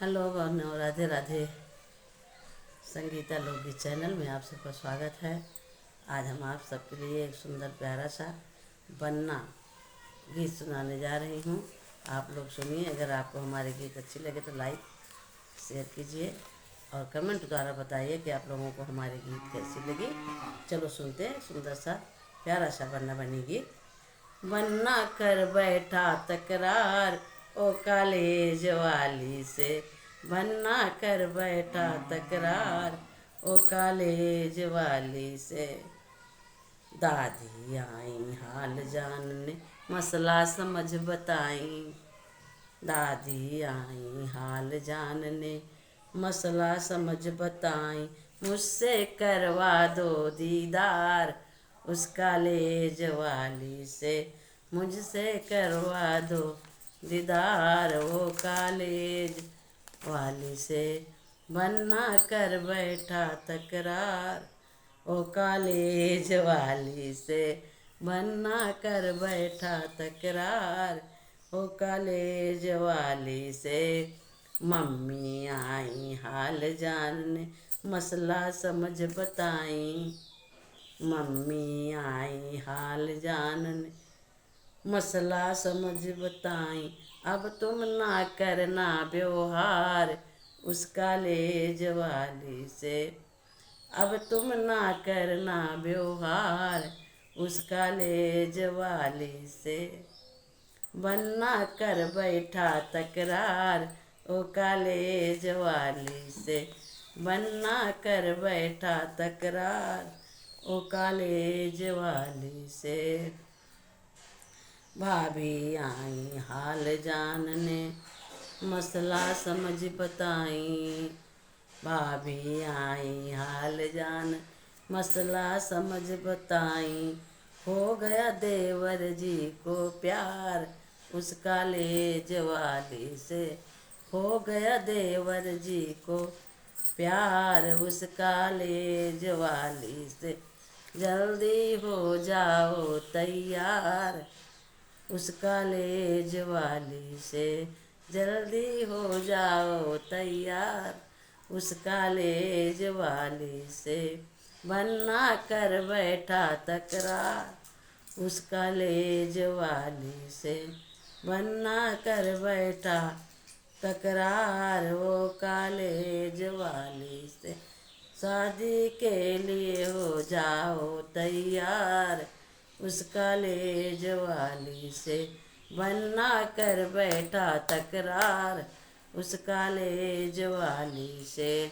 Hello बहनों, राधे राधे। संगीता लोकगीत channel में आप सबका स्वागत है। आज हम आप सबके लिए एक सुंदर प्यारा सा बन्ना गीत सुनाने जा रही हूँ। आप लोग सुनिए। अगर आपको हमारे गीत अच्छी लगे तो लाइक शेयर कीजिए और कमेंट द्वारा बताइए कि आप लोगों को हमारे गीत कैसी लगी। चलो सुनते हैं सुंदर सा प्यारा सा बन्ना बनी गीत। बन्ना कर बैठा तकरार ओ कॉलेज वाली से। बन्ना कर बैठा तकरार ओ कॉलेज वाली से। दादी आई हाल जानने मसला समझ बताई। दादी आई हाल जानने मसला समझ बताई। मुझसे करवा दो दीदार उस कॉलेज वाली से। मुझसे करवा दो दीदार वो कॉलेज वाली से। बन्ना कर बैठा तकरार ओ कॉलेज वाली से। बन्ना कर बैठा तकरार ओ कॉलेज वाली से। मम्मी आई हाल जानने मसला समझ बताई। मम्मी आई हाल जानने मसला समझ बताई। अब तुम ना करना व्यवहार उस कॉलेज वाली से। अब तुम ना करना व्यवहार उस कॉलेज वाली से। बन्ना कर बैठा तकरार ओ कॉलेज वाली से। बन्ना कर बैठा तकरार ओ कॉलेज वाली से। भाभी आई हाल जानने मसला समझ बताई। भाभी आई हाल जान मसला समझ बताई। हो गया देवर जी को प्यार उस कॉलेज वाली से। हो गया देवर जी को प्यार उस कॉलेज वाली से। जल्दी हो जाओ तैयार उस कॉलेज वाली से। जल्दी हो जाओ तैयार उस कॉलेज वाली से। बन्ना कर बैठा तकरार उस कॉलेज वाली से। बन्ना कर बैठा तकरार वो कॉलेज वाली से। शादी के लिए हो जाओ तैयार उस कॉलेज वाली से। बन्ना कर बैठा तकरार उस कॉलेज वाली से।